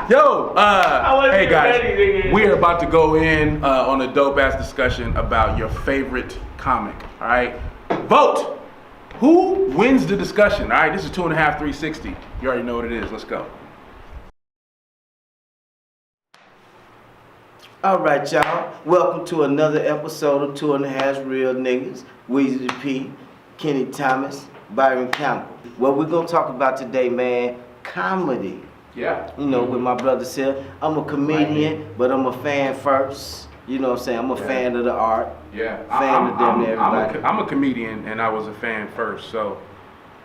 Yo, hey guys, we're about to go in on a dope ass discussion about your favorite comic. All right, vote. Who wins the discussion? All right, this is 2.5 360. You already know what it is. Let's go. All right, y'all. Welcome to another episode of 2.5 Real Niggas. Weezy the P, Kenny Thomas, Byron Campbell. What we're gonna talk about today, man, comedy. Yeah. You know, with my brother Sil. I'm a comedian, but I'm a fan first. You know what I'm saying? I'm a fan of the art. Yeah. Fan of them, everybody. I'm a comedian, and I was a fan first. So,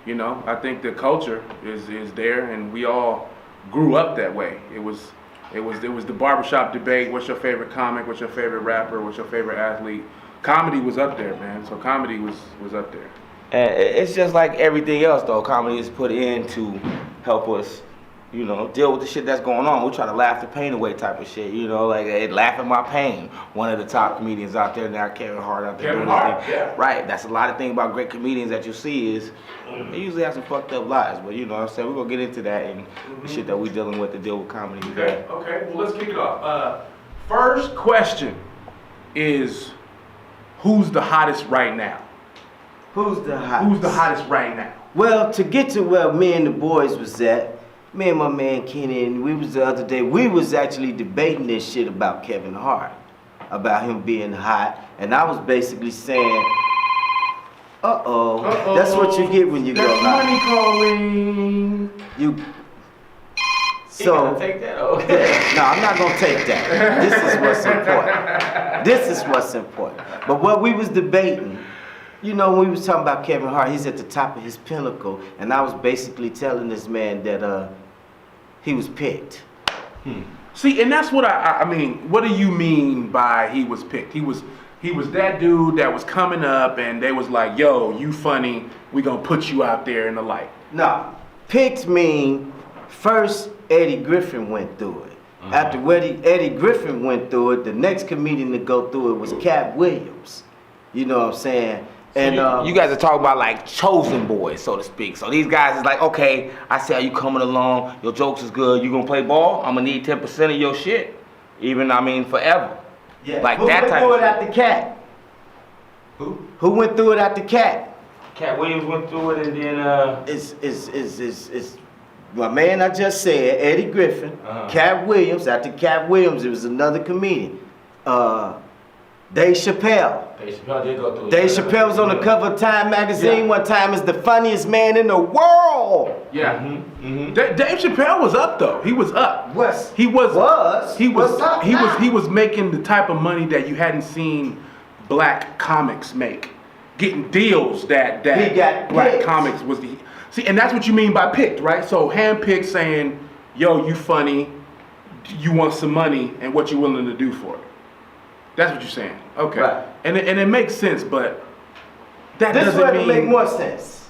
you know, I think the culture is there, and we all grew up that way. It was the barbershop debate. What's your favorite comic? What's your favorite rapper? What's your favorite athlete? Comedy was up there, man. So comedy was up there. And it's just like everything else, though. Comedy is put in to help us, you know, deal with the shit that's going on. We try to laugh the pain away type of shit, you know, like laugh at my pain. One of the top comedians out there now, Kevin Hart out there. Kevin Hart, yeah. Right, that's a lot of things about great comedians that you see is they usually have some fucked up lives, but you know what I'm saying? We're going to get into that and the shit that we dealing with to deal with comedy. Okay, well, let's kick it off. First question is, who's the hottest right now? Who's the hottest? Who's the hottest right now? Well, to get to where me and the boys was at, me and my man Kenny, and we was the other day, we was actually debating this shit about Kevin Hart, about him being hot, and I was basically saying, uh-oh, that's what you get when you go hot. Money calling. You So, take that over. No, I'm not gonna take that. This is what's important. This is what's important. But what we was debating, you know, when we was talking about Kevin Hart, he's at the top of his pinnacle, and I was basically telling this man that he was picked. See, and that's what I mean. What do you mean by he was picked? He was that dude that was coming up, and they was like, "Yo, you funny. We gonna put you out there in the light." No, picked mean first Eddie Griffin went through it. After Eddie Griffin went through it, the next comedian to go through it was Cat Williams. You know what I'm saying? And you guys are talking about like chosen boys, so to speak. So these guys is like, okay, I see how you coming along. Your jokes is good. You gonna play ball? I'm gonna need 10% of your shit. Even, I mean, forever. yeah. Like Who that went type through of it after Cat? Who went through it after Cat? Cat Williams went through it, and then It's my man I just said, Eddie Griffin, Cat Williams. After Cat Williams, it was another comedian, Dave Chappelle. Dave Chappelle did go through it. Dave Chappelle was on the cover of Time magazine one time as the funniest man in the world. Yeah. Dave Chappelle was up though. He was up. He was making the type of money that you hadn't seen black comics make. Getting deals that He got black picked. comics was the see, and that's what you mean by picked, right? So handpicked, saying, "Yo, you funny, you want some money, and what you willing to do for it." That's what you're saying. Okay. Right. And it makes sense, but that This doesn't way mean to make more sense.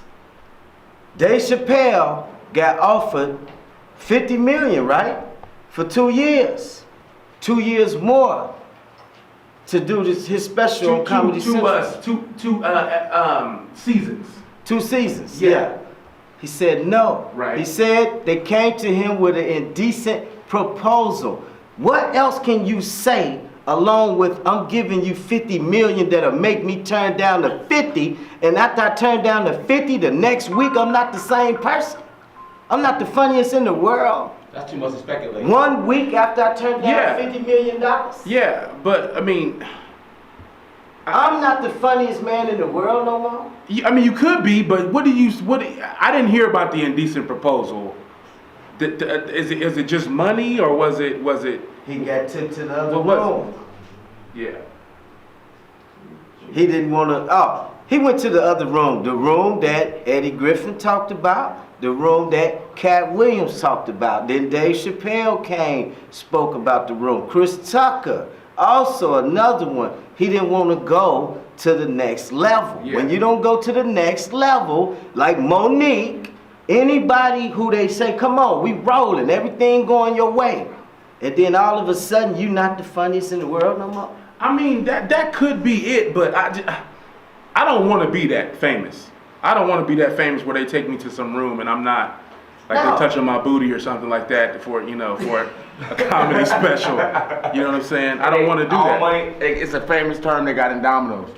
Dave Chappelle got offered $50 million, right? For 2 years. 2 years more to do his special on Comedy Central. seasons. 2 seasons, Yeah. yeah. He said no. Right. He said they came to him with an indecent proposal. What else can you say along with I'm giving you 50 million that'll make me turn down to 50, and after I turn down to 50 the next week I'm not the same person? I'm not the funniest in the world. That's too much to speculate. 1 week after I turn down Yeah. $50 million? Yeah, but I mean, I'm not the funniest man in the world no more. I mean, you could be, but I didn't hear about the indecent proposal. Is it just money, or was it? He got took to the other What was room. Yeah. He didn't want to. Oh, he went to the other room. The room that Eddie Griffin talked about. The room that Cat Williams talked about. Then Dave Chappelle came, spoke about the room. Chris Tucker, also another one. He didn't want to go to the next level. Yeah. When you don't go to the next level, like Monique, anybody who they say, come on, we rolling, everything going your way. And then all of a sudden, you not the funniest in the world no more? I mean, that could be it, but I don't want to be that famous. I don't want to be that famous where they take me to some room and I'm not like No. they touching my booty or something like that for for a comedy special. You know what I'm saying? I don't want to do All that. money, it's a famous term they got in Domino's.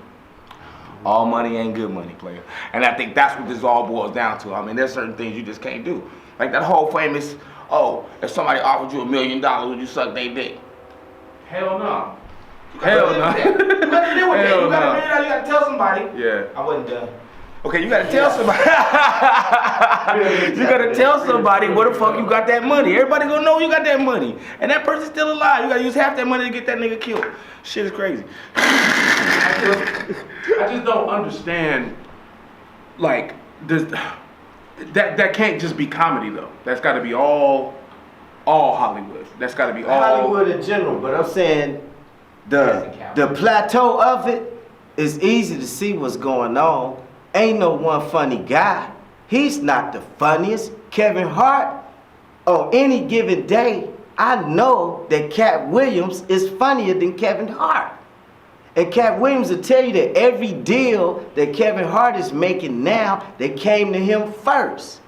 All money ain't good money, player. And I think that's what this all boils down to. I mean, there's certain things you just can't do. Like that whole famous, if somebody offered you $1 million, would you suck their dick? Hell no. Hell no. You gotta do with that. Hell You no. gotta tell somebody. Yeah. I wasn't done. Okay, you gotta tell somebody. You gotta tell somebody where the fuck you got that money. Everybody gonna know you got that money. And that person's still alive. You gotta use half that money to get that nigga killed. Shit is crazy. I just don't understand, like, that can't just be comedy though. That's got to be all Hollywood. That's got to be all Hollywood in general, but I'm saying the plateau of it is easy to see what's going on. Ain't no one funny guy. He's not the funniest. Kevin Hart, on any given day, I know that Cat Williams is funnier than Kevin Hart. And Cat Williams will tell you that every deal that Kevin Hart is making now, they came to him first.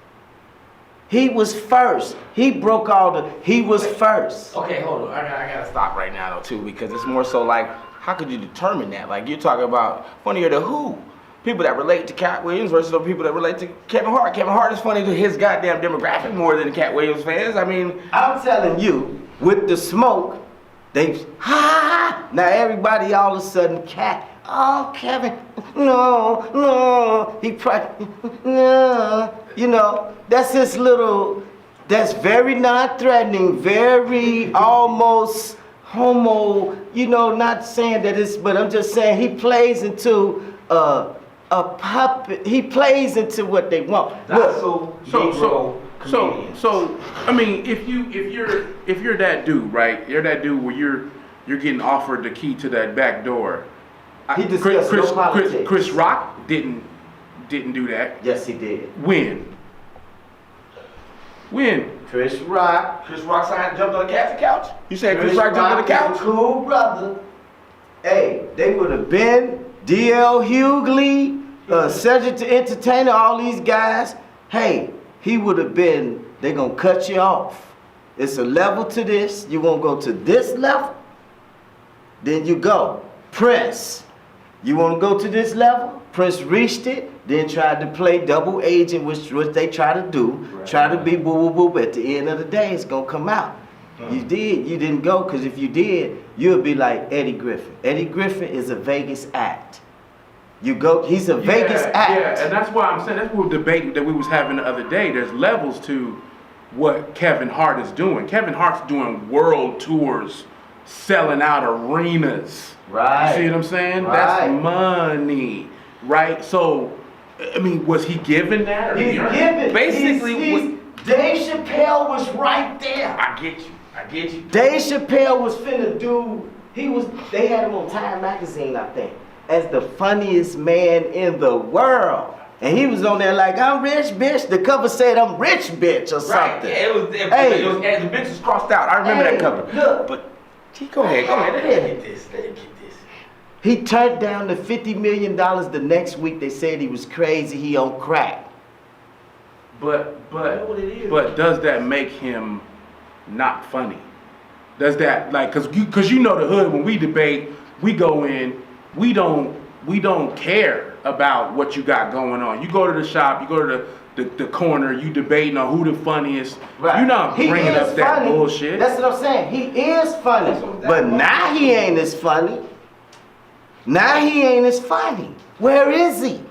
He was first. He broke he was first. Okay, hold on. I gotta stop right now though too, because it's more so like, how could you determine that? Like you're talking about funnier to who? People that relate to Cat Williams versus the people that relate to Kevin Hart. Kevin Hart is funny to his goddamn demographic more than Cat Williams fans. I mean, I'm telling you, with the smoke, they now everybody all of a sudden Kevin, no, he probably, no, that's his little, that's very non-threatening, very almost homo, not saying that it's, but I'm just saying he plays into a puppet, he plays into what they want. So I mean, if you're that dude, right? You're that dude where you're getting offered the key to that back door. He discussed no politics. Chris Rock didn't do that. Yes, he did. When? Chris Rock. Chris Rock jumped on the couch? You said Chris Rock jumped on the couch? Is a cool brother. Hey, they would have been D.L. Hughley, Cedric the Entertainer, all these guys. Hey, he would have been, they're going to cut you off. It's a level to this. You want to go to this level? Then you go. Prince. You want to go to this level? Prince reached it, then tried to play double agent, which they try to do. Right. Try to be boo-boo-boo. At the end of the day, it's going to come out. You didn't go, because if you did, you'll be like Eddie Griffin. Eddie Griffin is a Vegas act. You go, he's a Vegas act. Yeah, and that's why I'm saying, that's what the debate that we was having the other day. There's levels to what Kevin Hart is doing. Kevin Hart's doing world tours, selling out arenas. Right. You see what I'm saying? Right. That's money, right? So, I mean, was he given that? Or He's given. Basically, Dave Chappelle was right there. I get you. Dave Chappelle was finna do, they had him on Time Magazine, I think, as the funniest man in the world. And he was on there like, I'm rich, bitch. The cover said, I'm rich, bitch, or something. Right. Yeah, the bitch was crossed out. I remember that cover. Look. But, go ahead. Let me get this. He turned down the $50 million the next week. They said he was crazy. He on crack. But does that make him not funny? Does that, like, cause you know the hood, when we debate, we go in, we don't care about what you got going on. You go to the shop, you go to the corner, you debating on who the funniest. Right. You're not bringing up that bullshit. That's what I'm saying. He is funny. But now he ain't as funny. Where is he?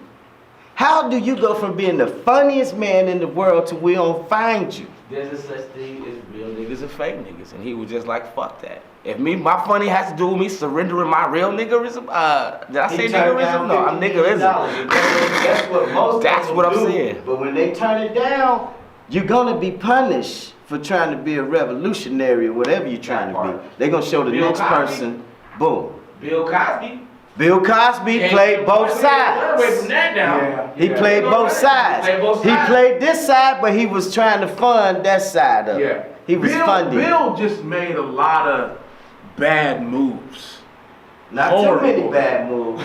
How do you go from being the funniest man in the world to we don't find you? There's a such thing as real niggas and fake niggas, and he was just like, fuck that. If my funny has to do with me surrendering my real niggerism, did I say niggerism? No, I'm niggerism. That's what I'm saying. But when they turn it down, you're gonna be punished for trying to be a revolutionary or whatever you're trying to be. They're gonna show the next person, boom. Bill Cosby played both sides. He played both sides. He played this side, but he was trying to fund that side of it. He was funding. Bill just made a lot of bad moves. Not too many bad moves.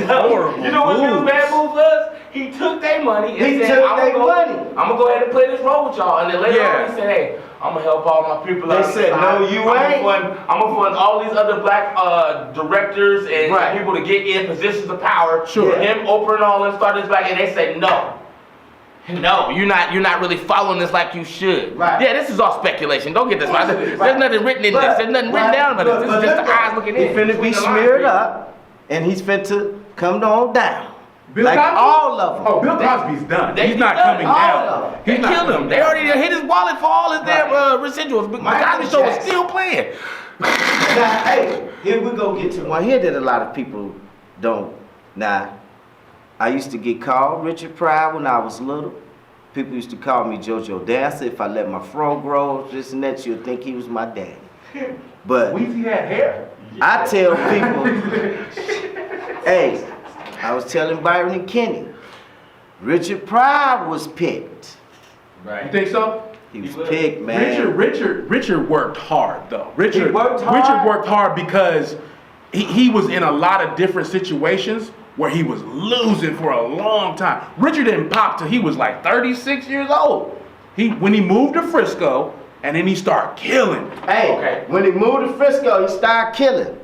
Horrible You know what Bill's bad move was? He took their money and He said, took their money. I'm gonna go ahead and play this role with y'all. And then later Yeah. on, he said, hey, I'm gonna help all my people They out. said, no, you ain't. I'm gonna fund all these other black directors and Right. people to get in positions of power. Sure. For him, Oprah and all them started this back, and they said, no. No, you're not really following this like you should. Right. Yeah, this is all speculation. Don't get this. Right. There's nothing written in this. There's nothing written down about this. This is just the eyes looking in. He finna be Between the smeared lines. up, and he's finna come on down. Bill like Cosby? all of them. Oh, Bill Cosby's done. They- He's not he's done. coming All down. of them. They He's not killed him. coming They down. already hit his wallet for all his damn residuals. But Michael Cosby Show is Jackson. still playing. Now, hey, here we go get to one here that a lot of people don't. Now, I used to get called Richard Pryor when I was little. People used to call me JoJo Dancer. If I let my fro grow, this and that, you'll think he was my daddy. But Weezy had hair. I tell people, hey, I was telling Byron and Kenny, Richard Pryor was picked. You think so? He was picked, man. Richard worked hard though. Richard worked hard? Richard worked hard because he was in a lot of different situations where he was losing for a long time. Richard didn't pop till he was like 36 years old. When he moved to Frisco and then he started killing. Hey, Okay. when he moved to Frisco, he started killing.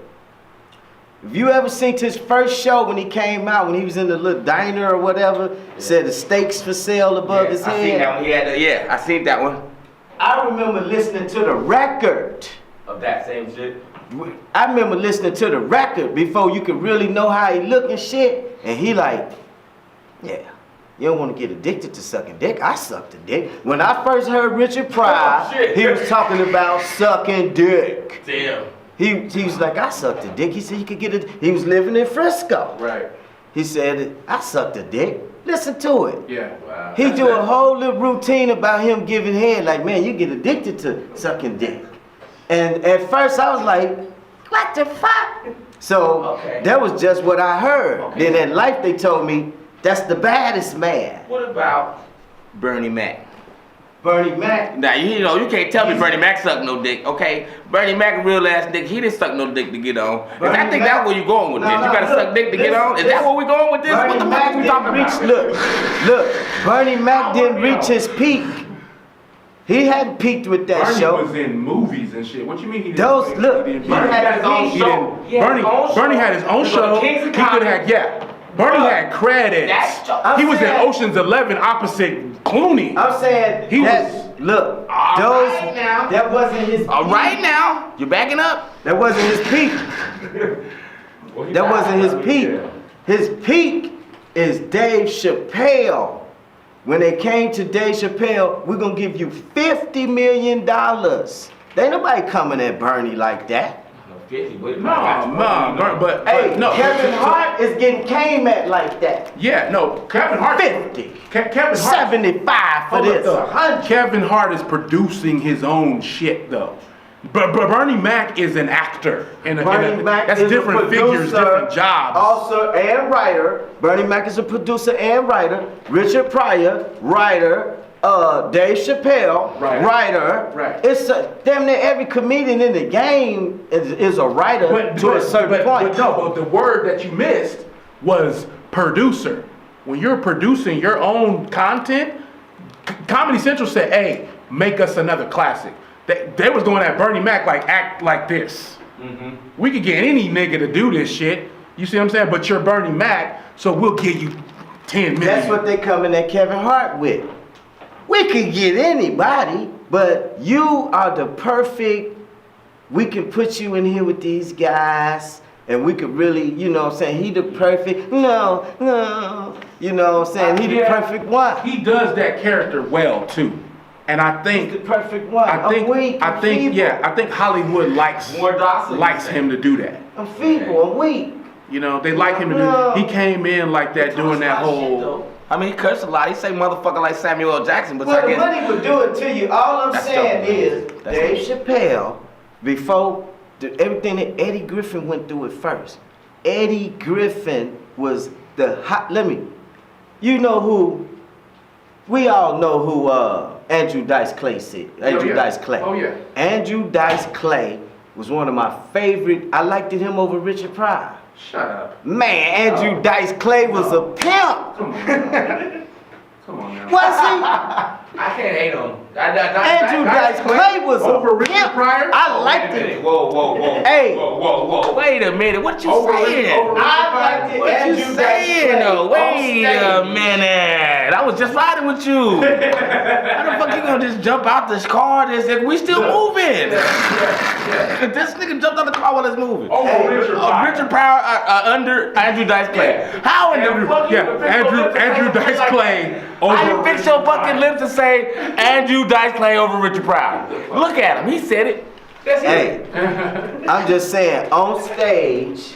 If you ever seen his first show when he came out, when he was in the little diner or whatever, said the steaks for sale above his I seen that head. one. He had I seen that one. I remember listening to the record. Of that same shit. I remember listening to the record before you could really know how he look and shit. And he like, yeah, you don't want to get addicted to sucking dick. I sucked a dick. When I first heard Richard Pryor, Oh, shit. he was talking about sucking dick. Damn. He was like, I sucked a dick. He said he could get it. He was living in Frisco. Right. He said, I sucked a dick. Listen to it. Yeah. Wow. He do a whole little routine about him giving head. Like, man, you get addicted to sucking dick. And at first I was like, what the fuck? So Okay. that was just what I heard. Okay. Then in life they told me, that's the baddest man. What about Bernie Mac? Bernie Mac. Now you can't tell me Bernie Mac sucked no dick, okay? Bernie Mac a real ass dick. He didn't suck no dick to get on. Bernie I think Mac- that's where you going with No, this. no, You gotta look, suck dick to this- get on. Is this- that where we going with this? Bernie What the fuck Mac are we didn't talking reach, about? look, Bernie Mac I didn't wanna reach know. his peak. He hadn't peaked with that Bernie show. was in movies and shit. What you mean he didn't? Those- he look, didn't- Bernie had his own he show. didn't- He had his own show. Bernie had his own He was on show. Kings He of could Comedy. have Bernie Bruh. had credits. That's- I'm He was in saying- Ocean's 11 opposite Clooney. I'm saying He that, was- look, All those, right now. that wasn't his All peak. right now, you backing up? That wasn't his peak. That wasn't his peak. His peak is Dave Chappelle. When they came to Dave Chappelle, we're gonna give you $50 million. There ain't nobody coming at Bernie like that. But Hey, no. Kevin Hart is getting came at like that. Yeah, no. Kevin Hart. 50. Kevin Hart. 75 for Hold up, this. though. 100. Kevin Hart is producing his own shit though. But Bernie Mac is an actor. Bernie Mac that's is a different figures, producer, different jobs. Also, and writer. Bernie Mac is a producer and writer. Richard Pryor, writer. Dave Chappelle, writer. Right. It's damn near every comedian in the game is a writer to a certain point. But no, but the word that you missed was producer. When you're producing your own content, Comedy Central said, "Hey, make us another classic." They was going at Bernie Mac like act like this. We could get any nigga to do this shit. You see what I'm saying? But you're Bernie Mac, so we'll give you 10 million. That's what they coming at Kevin Hart with. We could get anybody, but you are the perfect. We can put you in here with these guys, and we could really, you know what I'm saying, he the perfect, no, you know what I'm saying, he the Yeah. perfect one. He does that character well too. And I think He's the perfect one. I think I'm weak, I'm feeble. I think Hollywood likes More docile, likes you say. him to do that. I'm feeble, I'm weak. You know, they like him to No. do. He came in like that, doing that whole. I mean, he cursed a lot. He say motherfucker like Samuel L. Jackson, but Well, I the guess money would do it to you. All I'm That's saying dope. is, That's Dave Chappelle, before everything that Eddie Griffin went through it first. Eddie Griffin was the hot. You know who? We all know who Andrew Dice Clay said. Andrew Dice Clay. Oh yeah. Andrew Dice Clay was one of my favorite. I liked him over Richard Pryor. Shut up. Man, Andrew Dice Clay was a pimp. Come on now. Come on now. Was he? I can't hate him. Andrew Dice Clay was Over a Richard pimp. Pryor? I liked it. Whoa. Hey. Whoa. Wait a minute. What you Over saying? over I liked it. What you Andrew Dice saying Clay though? on Wait a stage. minute. I was just riding with you. How the fuck you gonna just jump out this car? We still moving. This nigga jumped out the car while it's moving. Over Richard Pryor. Richard Pryor under Andrew Dice Clay. How in the fuck you gonna fix your lips to Andrew say Dice like Clay that? How you over fix your fucking lips to say Andrew Dice Clay over Richard Pryor? Look at him. He said it. That's Hey, I'm just saying, on stage,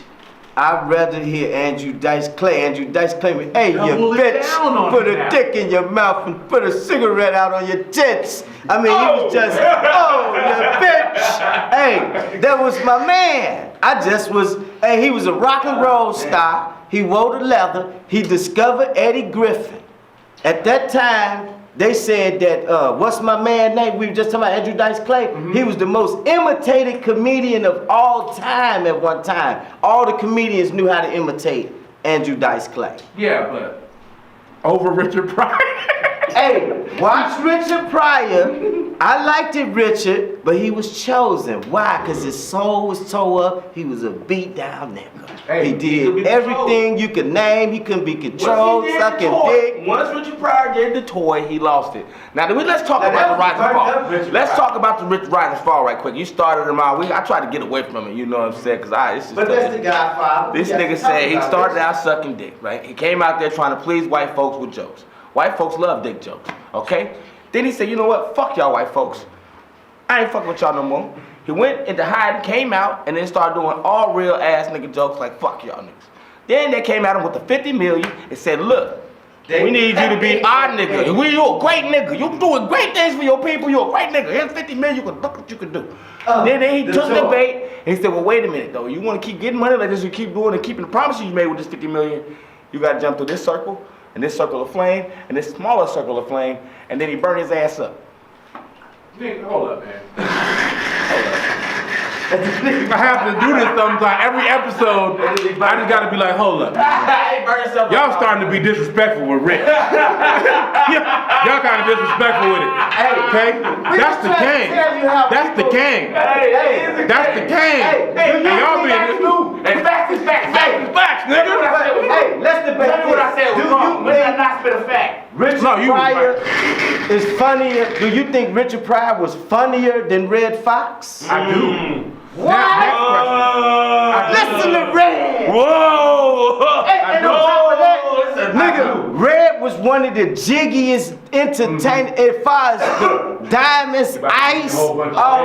I'd rather hear Andrew Dice Clay. Andrew Dice Clay, hey, you Double it bitch, down on put him a now. dick in your mouth and put a cigarette out on your tits. I mean, he was just, oh, you bitch. Hey, that was my man. Hey, he was a rock and roll star. He wore the leather. He discovered Eddie Griffin. At that time, they said that, what's my man name? We were just talking about Andrew Dice Clay. He was the most imitated comedian of all time at one time. All the comedians knew how to imitate Andrew Dice Clay. Yeah, but over Richard Pryor. Hey, watch Richard Pryor. I liked it, Richard, but he was chosen. Why? Because his soul was tore up. He was a beat down nigga. Hey, he he could did be everything you could name. He couldn't be controlled, Once he did sucking the toy, dick. Once Richard Pryor did the toy, he lost it. Now let's talk Now, about the that rise was and fucked fall. up, Richard Let's Pryor. talk about the rise and fall right quick. You started him out. I tried to get away from it. You know what I'm saying? But that's the Godfather. This We got nigga to talk said he about started this. out sucking dick, right? He came out there trying to please white folks with jokes. White folks love dick jokes, okay? Then he said, you know what? Fuck y'all white folks. I ain't fucking with y'all no more. He went into hiding, came out, and then started doing all real ass nigga jokes like fuck y'all niggas. Then they came at him with the 50 million and said, look, we need you to be our nigga. You a great nigga. You doing great things for your people. You a great nigga. Here's 50 million. You can look what you can do. Then he took the bait and he said, well, wait a minute though. You want to keep getting money like this, you keep doing and keeping the promises you made with this 50 million. You got to jump through this circle and this circle of flame and this smaller circle of flame, and then he burned his ass up. Nigga, hold up, man. Hold up. I have to do this sometime. Every episode, I just gotta be like, hold up. Y'all starting to be disrespectful with Rick. Y'all kind of disrespectful with it. Okay? That's the game. That's the game. That's the game. And y'all being Hey, facts is facts. Facts is facts, nigga. Hey, let's debate Tell me what I said was this. wrong. When did I not spit a fact? Richard No, you was Pryor is funnier. Do you think Richard Pryor was funnier than Red Fox? I do. What? Next Listen to Red. Whoa! And on top of that, nigga, Red was one of the jiggiest entertainers as far as the diamonds, ice, all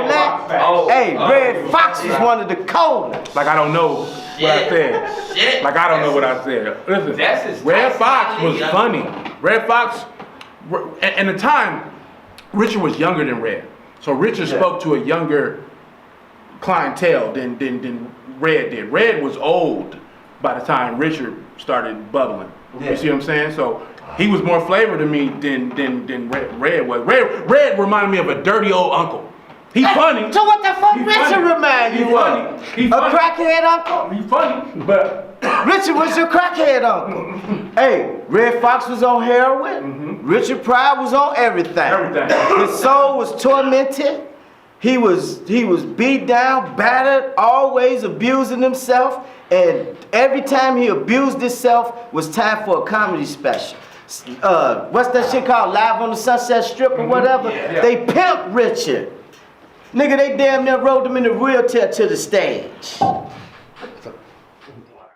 that. Hey, Red Fox was one of the coldest. Like I don't know what I said. Shit. Like I don't know what I said. Listen, That's his Red Tyson Fox was Lee, funny. Red Fox, and the time, Richard was younger than Red. So Richard spoke to a younger clientele than Red did. Red was old by the time Richard started bubbling. You see what I'm saying? So he was more flavor to me than Red was. Red reminded me of a dirty old uncle. He's funny. So what the fuck He's Richard funny. remind He's you funny. of? He's A funny. crackhead uncle? He's funny, but Richard was your crackhead uncle. Hey, Red Fox was on heroin. Richard Pryor was on everything. Everything. His soul was tormented. He was beat down, battered, always abusing himself. And every time he abused himself was time for a comedy special. What's that shit called? Live on the Sunset Strip or whatever? Yeah. They pimped Richard. Nigga, they damn near rode him in a wheelchair to the stage.